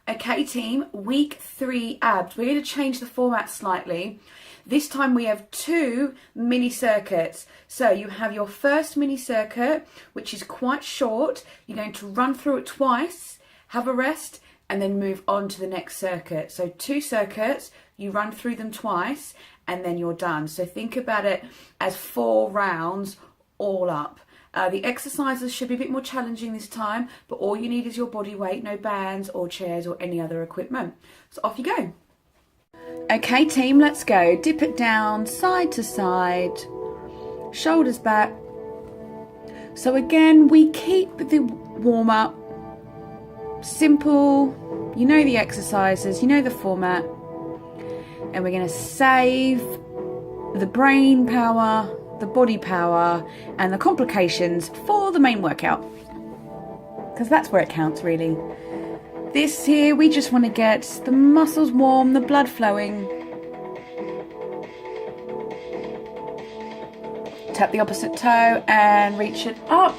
Okay team, week 3 abs. We're going to change the format slightly. This time we have 2 mini circuits. So you have your first mini circuit, which is quite short. You're going to run through it twice, have a rest, and then move on to the next circuit. So 2 circuits, you run through them twice, and then you're done. So think about it as 4 rounds all up. The exercises should be a bit more challenging this time, but all you need is your body weight, no bands or chairs or any other equipment. So off you go. Okay team, let's go. Dip it down, side to side, shoulders back. So again, we keep the warm up simple. You know the exercises, you know the format. And we're going to save the brain power, the body power, and the complications for the main workout, because that's where it counts really. This here, we just want to get the muscles warm, the blood flowing. Tap the opposite toe and reach it up.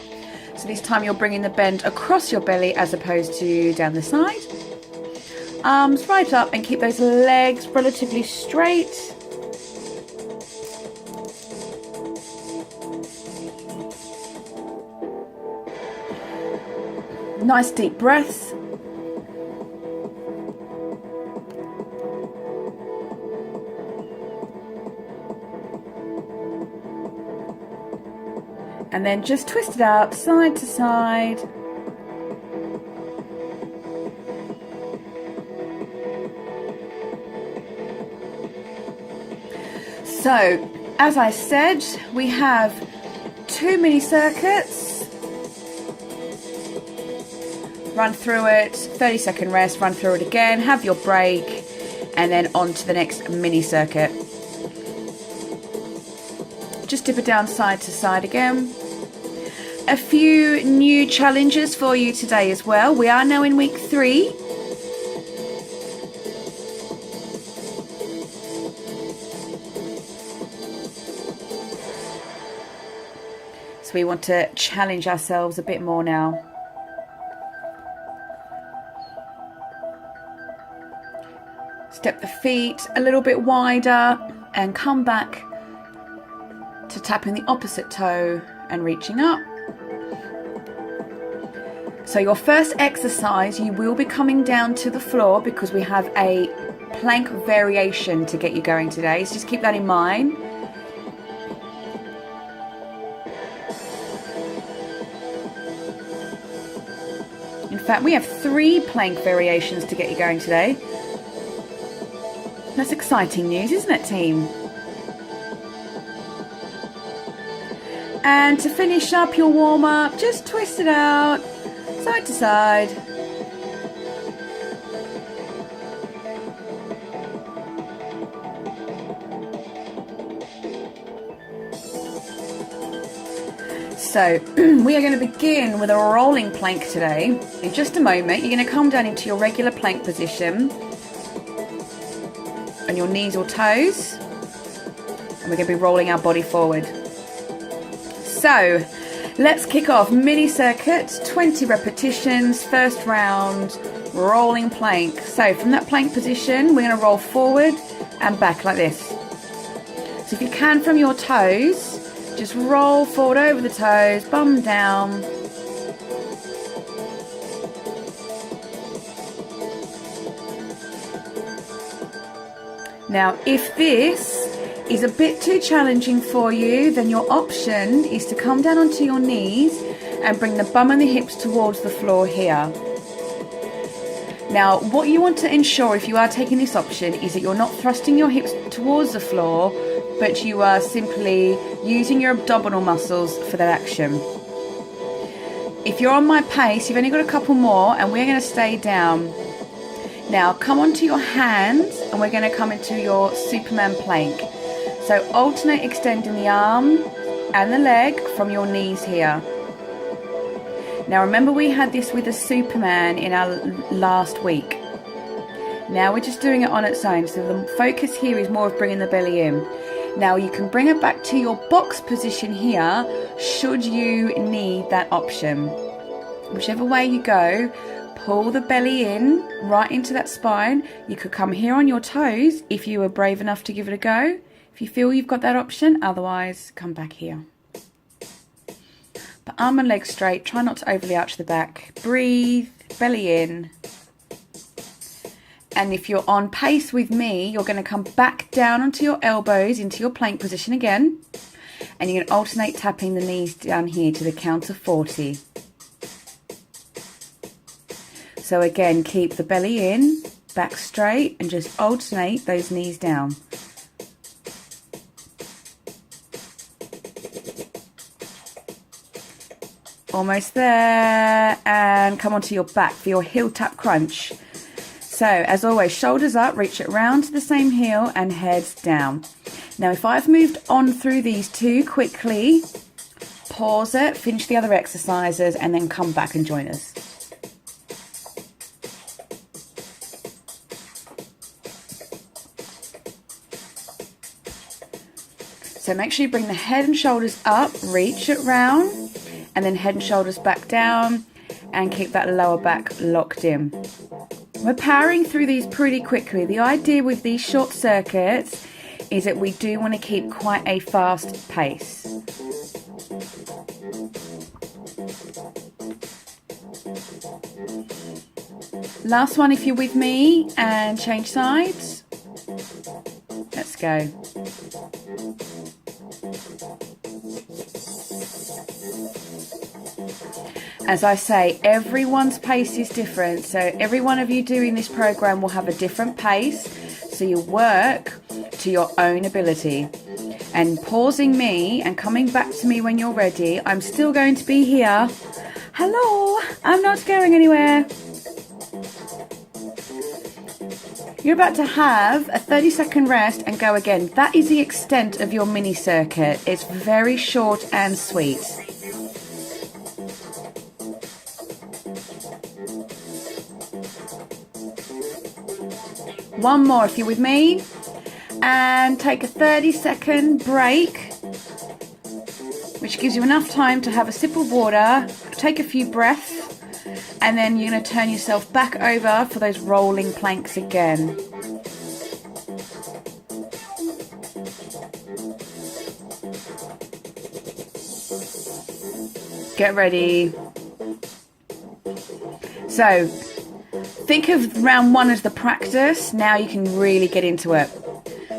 So this time you're bringing the bend across your belly as opposed to down the side. Arms right up and keep those legs relatively straight. Nice deep breaths. And then just twist it out side to side. So, as I said, we have 2 mini circuits. Run through it, 30-second rest, run through it again, have your break, and then on to the next mini circuit. Just dip it down side to side again. A few new challenges for you today as well. We are now in week 3. So we want to challenge ourselves a bit more now. Step the feet a little bit wider and come back to tapping the opposite toe and reaching up. So your first exercise, you will be coming down to the floor because we have a plank variation to get you going today. So just keep that in mind. In fact, we have 3 plank variations to get you going today. That's exciting news, isn't it, team? And to finish up your warm-up, just twist it out, side to side. So, we are going to begin with a rolling plank today. In just a moment, you're going to come down into your regular plank position on your knees or toes, and we're going to be rolling our body forward. So let's kick off. Mini circuit, 20 repetitions, first round, rolling plank. So from that plank position, we're going to roll forward and back like this. So if you can, from your toes, just roll forward over the toes, bum down. Now, if this is a bit too challenging for you, then your option is to come down onto your knees and bring the bum and the hips towards the floor here. Now, what you want to ensure if you are taking this option is that you're not thrusting your hips towards the floor, but you are simply using your abdominal muscles for that action. If you're on my pace, you've only got a couple more and we're going to stay down. Now come onto your hands and we're going to come into your Superman plank. So alternate extending the arm and the leg from your knees here. Now remember, we had this with a Superman in our last week. Now we're just doing it on its own, so the focus here is more of bringing the belly in. Now you can bring it back to your box position here should you need that option. Whichever way you go, pull the belly in right into that spine. You could come here on your toes if you were brave enough to give it a go, if you feel you've got that option. Otherwise, come back here. But arm and legs straight, try not to overly arch the back. Breathe, belly in. And if you're on pace with me, you're going to come back down onto your elbows into your plank position again. And you're going to alternate tapping the knees down here to the count of 40. So again, keep the belly in, back straight, and just alternate those knees down. Almost there, and come onto your back for your heel tap crunch. So as always, shoulders up, reach it round to the same heel and heads down. Now if I've moved on through these too quickly, pause it, finish the other exercises, and then come back and join us. So make sure you bring the head and shoulders up, reach it round, and then head and shoulders back down, and keep that lower back locked in. We're powering through these pretty quickly. The idea with these short circuits is that we do want to keep quite a fast pace. Last one if you're with me, and change sides. Let's go. As I say, everyone's pace is different, so every one of you doing this program will have a different pace, so you work to your own ability. And pausing me and coming back to me when you're ready. I'm still going to be here. Hello, I'm not going anywhere. You're about to have a 30-second rest and go again. That is the extent of your mini circuit. It's very short and sweet. One more if you're with me, and take a 30-second break, which gives you enough time to have a sip of water, take a few breaths, and then you're going to turn yourself back over for those rolling planks again. Get ready. So think of round one as the practice. Now you can really get into it.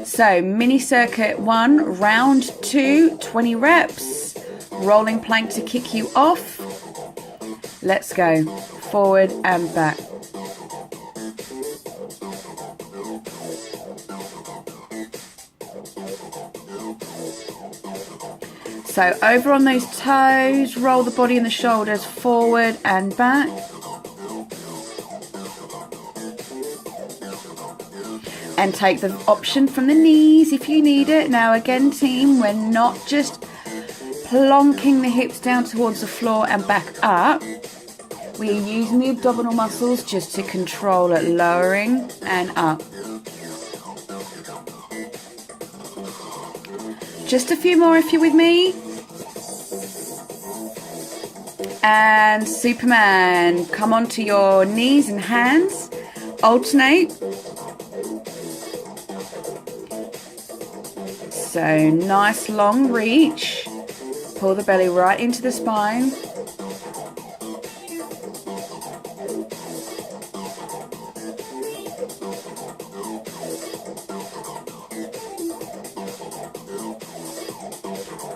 So mini circuit 1, round 2, 20 reps, rolling plank to kick you off. Let's go. Forward and back. So over on those toes, roll the body and the shoulders forward and back. And take the option from the knees if you need it. Now again, team, we're not just plonking the hips down towards the floor and back up. We are using the abdominal muscles just to control it, lowering and up. Just a few more if you're with me. And Superman, come onto your knees and hands. Alternate. So nice long reach. Pull the belly right into the spine.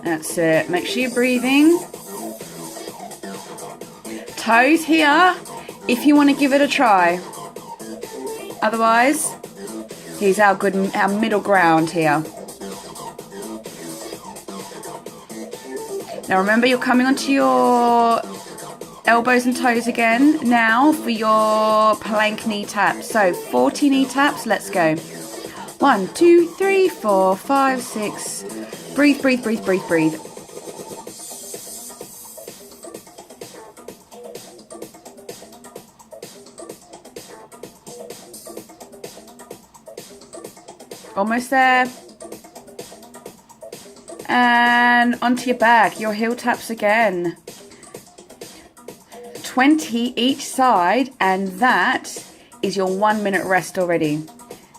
That's it. Make sure you're breathing. Toes here if you want to give it a try. Otherwise, here's our middle ground here. Now remember, you're coming onto your elbows and toes again now for your plank knee taps. So 40 knee taps, let's go. 1, 2, 3, 4, 5, 6. Breathe, breathe, breathe, breathe, breathe. Almost there. And onto your back, your heel taps again. 20 each side, and that is your 1 minute rest already.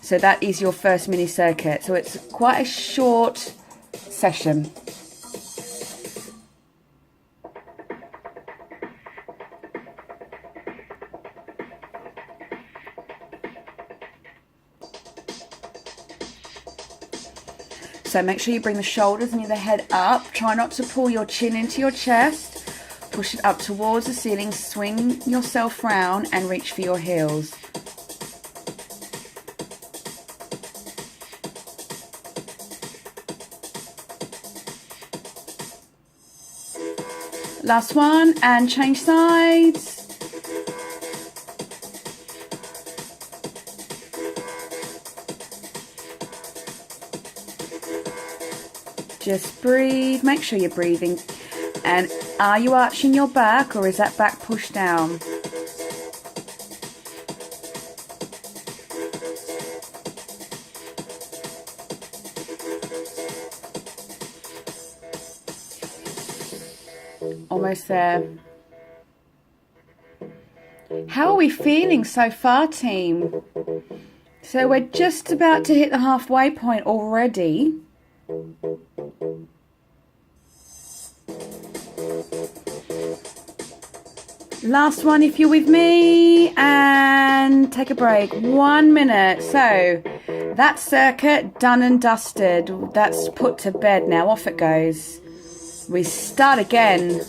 So that is your first mini circuit. So it's quite a short session. So make sure you bring the shoulders and the head up. Try not to pull your chin into your chest. Push it up towards the ceiling. Swing yourself round and reach for your heels. Last one, and change sides. Just breathe, make sure you're breathing. And are you arching your back, or is that back pushed down? Almost there. How are we feeling so far, team? So we're just about to hit the halfway point already. Last one if you're with me, and take a break. 1 minute. So that circuit done and dusted. That's put to bed now. Off it goes. We start again.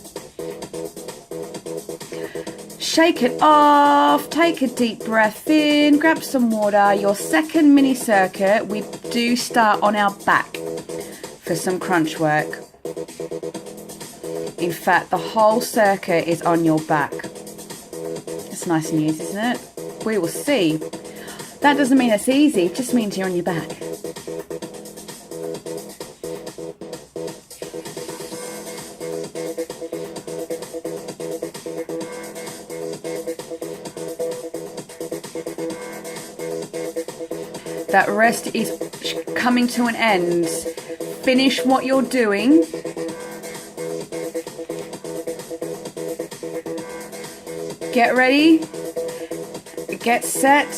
Shake it off. Take a deep breath in. Grab some water. Your second mini circuit, we do start on our back for some crunch work. In fact, the whole circuit is on your back. It's nice and easy, isn't it? We will see. That doesn't mean it's easy, it just means you're on your back. That rest is coming to an end. Finish what you're doing. Get ready, get set,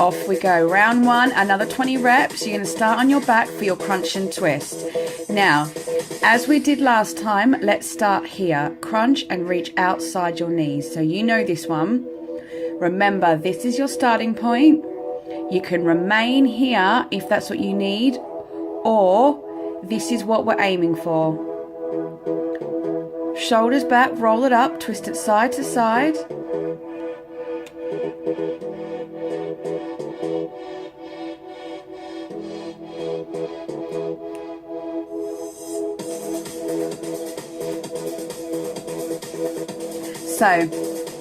off we go. Round one, another 20 reps. You're going to start on your back for your crunch and twist. Now, as we did last time, let's start here. Crunch and reach outside your knees. So you know this one. Remember, this is your starting point. You can remain here if that's what you need, or this is what we're aiming for. Shoulders back, roll it up, twist it side to side. So,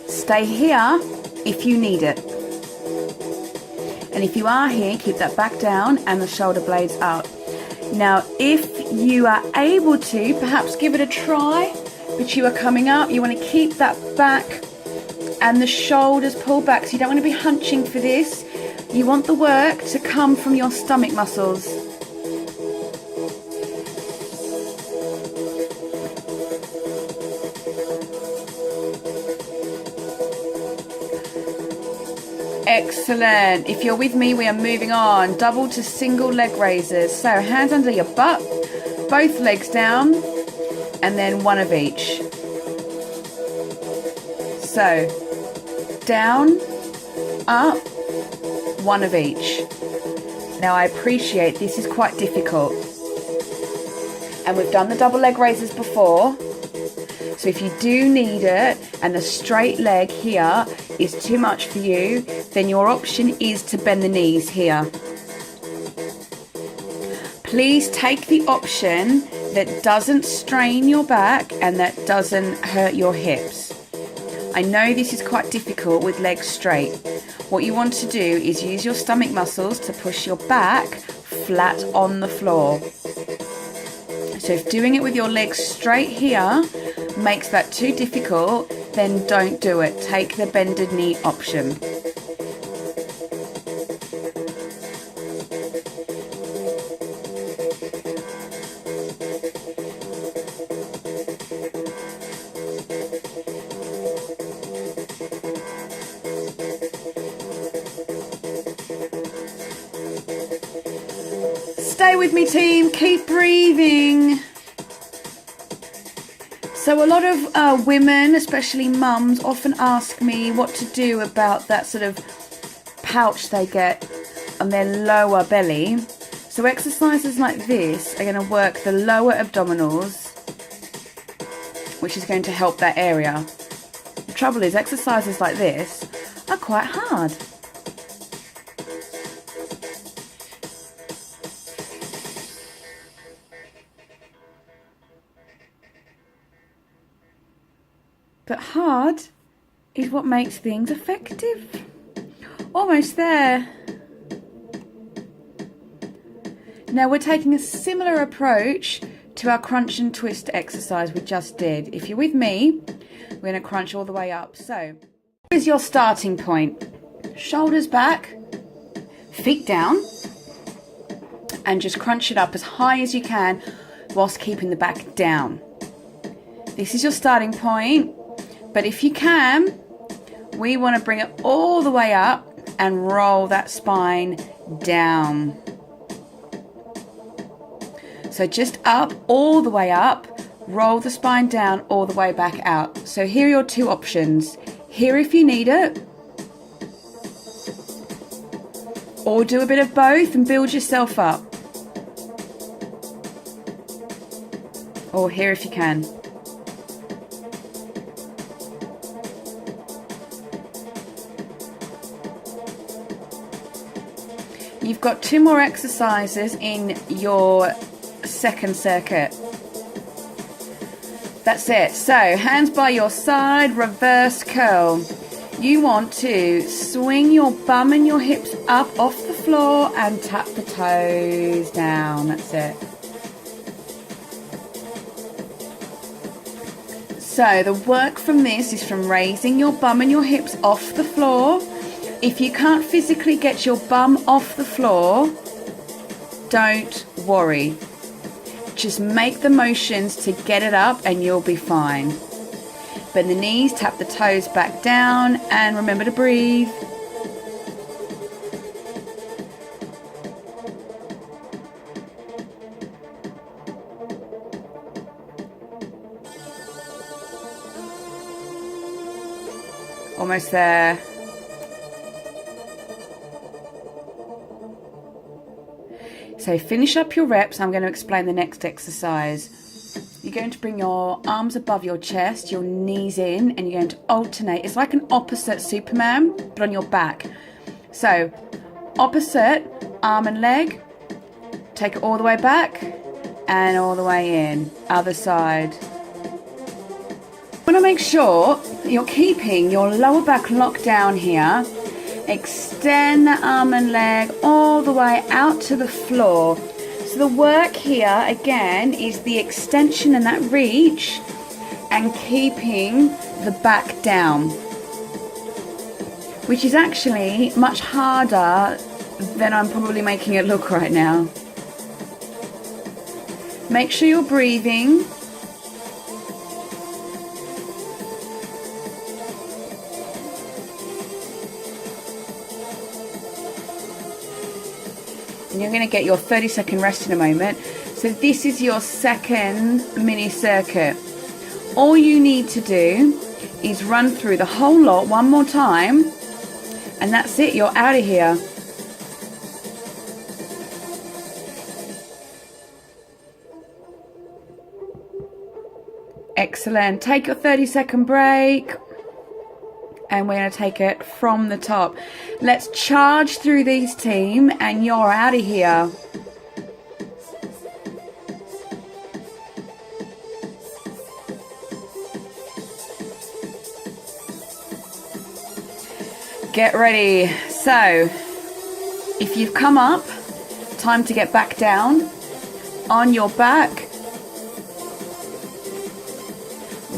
stay here if you need it. And if you are here, keep that back down and the shoulder blades up. Now, if you are able to, perhaps give it a try, but you are coming up, you want to keep that back and the shoulders pulled back. So you don't want to be hunching for this. You want the work to come from your stomach muscles. Excellent. If you're with me, we are moving on. Double to single leg raises. So hands under your butt, both legs down, and then one of each. So down, up, one of each. Now I appreciate this is quite difficult. And we've done the double leg raises before. So if you do need it and the straight leg here is too much for you, then your option is to bend the knees here. Please take the option that doesn't strain your back and that doesn't hurt your hips. I know this is quite difficult with legs straight. What you want to do is use your stomach muscles to push your back flat on the floor. So if doing it with your legs straight here makes that too difficult, then don't do it. Take the bended knee option. stay with me, team. Keep breathing. So a lot of women, especially mums, often ask me what to do about that sort of pouch they get on their lower belly. So exercises like this are going to work the lower abdominals, which is going to help that area. The trouble is, exercises like this are quite hard. But hard is what makes things effective. Almost there. Now we're taking a similar approach to our crunch and twist exercise we just did. If you're with me, we're going to crunch all the way up. So here's your starting point. Shoulders back, feet down, and just crunch it up as high as you can whilst keeping the back down. This is your starting point. But if you can, we want to bring it all the way up and roll that spine down. So just up, all the way up, roll the spine down, all the way back out. So here are your two options. Here if you need it, or do a bit of both and build yourself up. Or here if you can. You've got 2 more exercises in your second circuit. That's it. So hands by your side, reverse curl. You want to swing your bum and your hips up off the floor and tap the toes down. That's it. So the work from this is from raising your bum and your hips off the floor. If you can't physically get your bum off the floor, don't worry. Just make the motions to get it up and you'll be fine. Bend the knees, tap the toes back down, and remember to breathe. Almost there. So finish up your reps. I'm going to explain the next exercise. You're going to bring your arms above your chest, your knees in, and you're going to alternate. It's like an opposite Superman, but on your back. So opposite arm and leg. Take it all the way back and all the way in. Other side. You want to make sure that you're keeping your lower back locked down here. Extend the arm and leg all the way out to the floor. So the work here again is the extension and that reach and keeping the back down, which is actually much harder than I'm probably making it look right now. Make sure you're breathing. And you're going to get your 30-second rest in a moment. So this is your second mini circuit. All you need to do is run through the whole lot one more time, and that's it, you're out of here. Excellent. Take your 30-second break. And we're going to take it from the top. Let's charge through these, team, and you're out of here. Get ready. So, if you've come up, time to get back down on your back.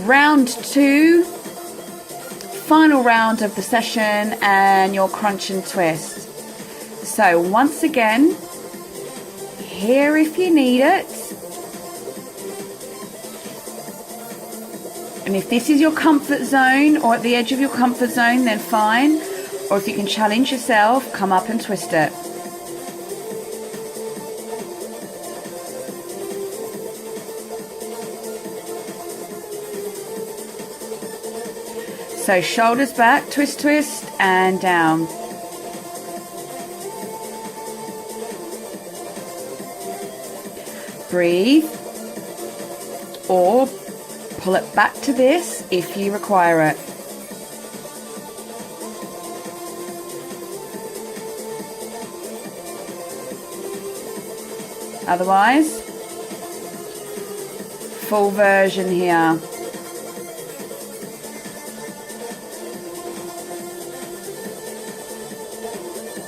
Round 2. Final round of the session and your crunch and twist. So once again, here if you need it. And if this is your comfort zone or at the edge of your comfort zone, then fine. Or if you can challenge yourself, come up and twist it. So shoulders back, twist, twist, and down. Breathe, or pull it back to this if you require it. Otherwise, full version here.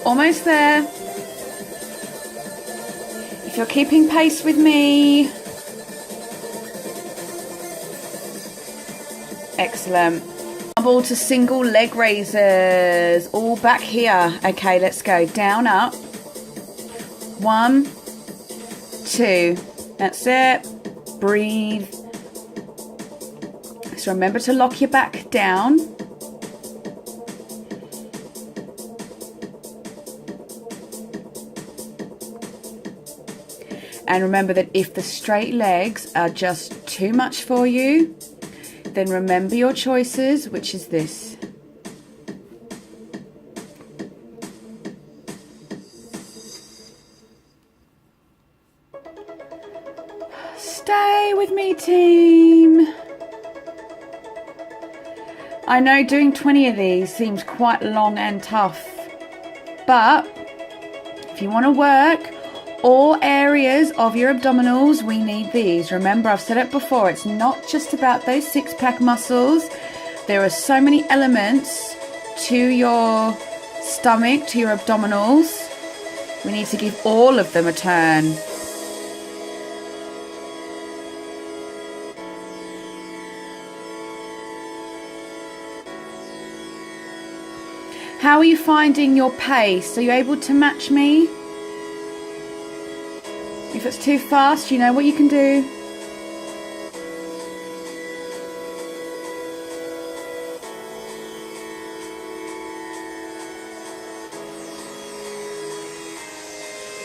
Almost there. If you're keeping pace with me. Excellent. Double to single leg raises. All back here. Okay, let's go. Down, up. 1, 2. That's it. Breathe. So remember to lock your back down. And remember that if the straight legs are just too much for you, then remember your choices, which is this. Stay with me, team. I know doing 20 of these seems quite long and tough, but if you want to work all areas of your abdominals, we need these. Remember, I've said it before, it's not just about those six-pack muscles. There are so many elements to your stomach, to your abdominals. We need to give all of them a turn. How are you finding your pace? Are you able to match me? If it's too fast, you know what you can do.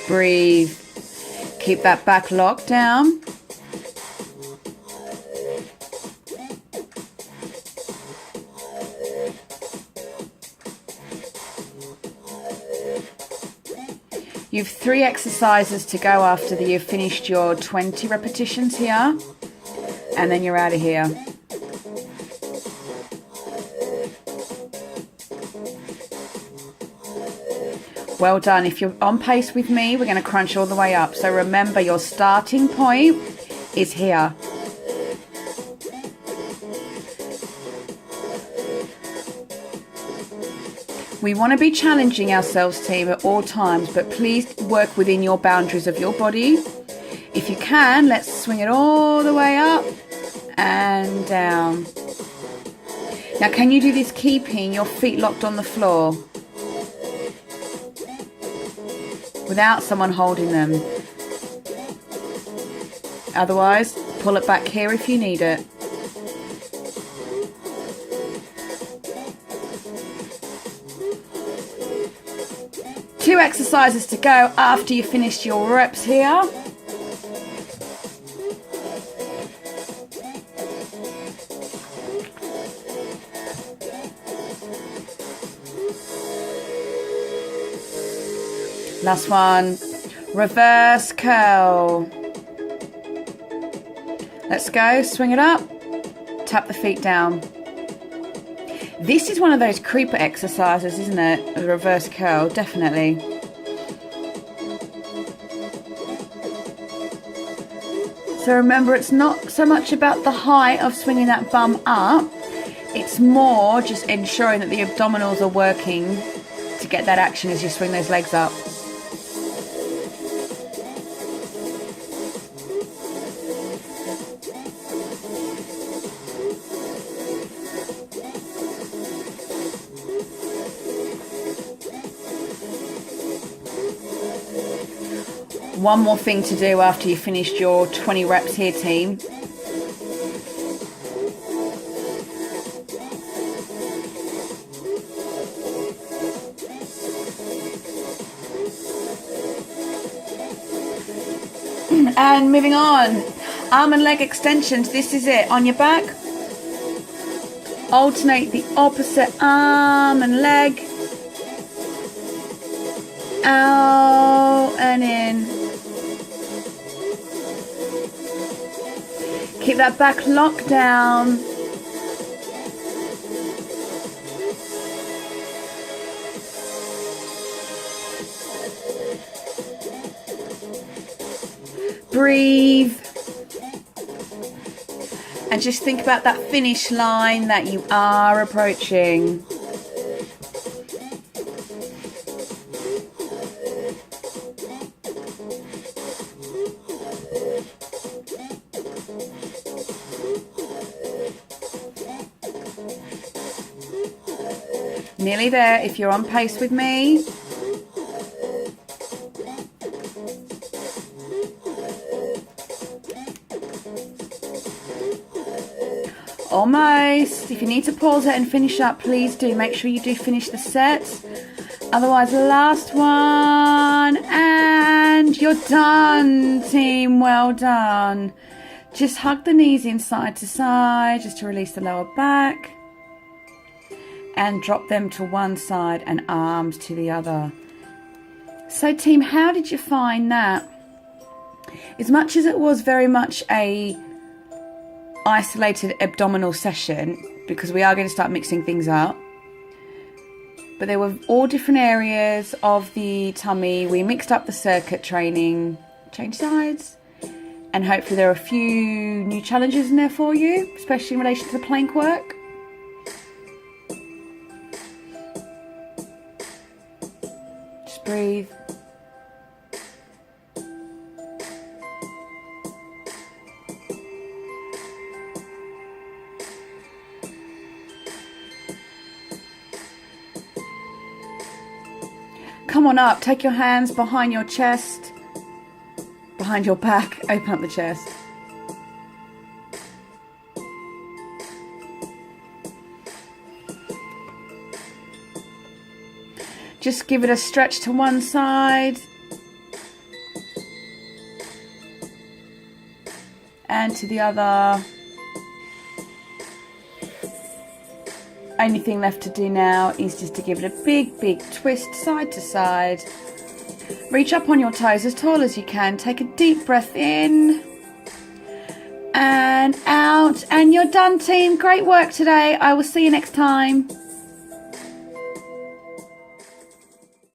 Breathe. Keep that back locked down. You've 3 exercises to go after you've finished your 20 repetitions here, and then you're out of here. Well done. If you're on pace with me, we're going to crunch all the way up. So remember, your starting point is here. We want to be challenging ourselves, team, at all times, but please work within your boundaries of your body. If you can, let's swing it all the way up and down. Now, can you do this keeping your feet locked on the floor without someone holding them? Otherwise, pull it back here if you need it. Two exercises to go after you finished your reps here. Last one, reverse curl. Let's go, swing it up, tap the feet down. This is one of those creeper exercises, isn't it? A reverse curl, definitely. So remember, it's not so much about the height of swinging that bum up. It's more just ensuring that the abdominals are working to get that action as you swing those legs up. One more thing to do after you finished your 20 reps here, team. And moving on, arm and leg extensions. This is it. On your back, Alternate the opposite arm and leg. Out and in. Keep that back locked down. Breathe. And just think about that finish line that you are approaching. Nearly there if you're on pace with me. Almost. If you need to pause it and finish up, please do. Make sure you do finish the set. Otherwise, last one. And you're done, team. Well done. Just hug the knees in side to side just to release the lower back. And drop them to one side and arms to the other. So team, how did you find that? As much as it was very much a isolated abdominal session, because we are going to start mixing things up, but there were all different areas of the tummy. We mixed up the circuit training, changed sides, and hopefully there are a few new challenges in there for you, especially in relation to the plank work. Just breathe. Come on up, take your hands behind your chest, behind your back, open up the chest. Just give it a stretch to one side and to the other. Only thing left to do now is just to give it a big twist side to side. Reach up on your toes as tall as you can. Take a deep breath in and out, and you're done, team. Great work today. I will see you next time.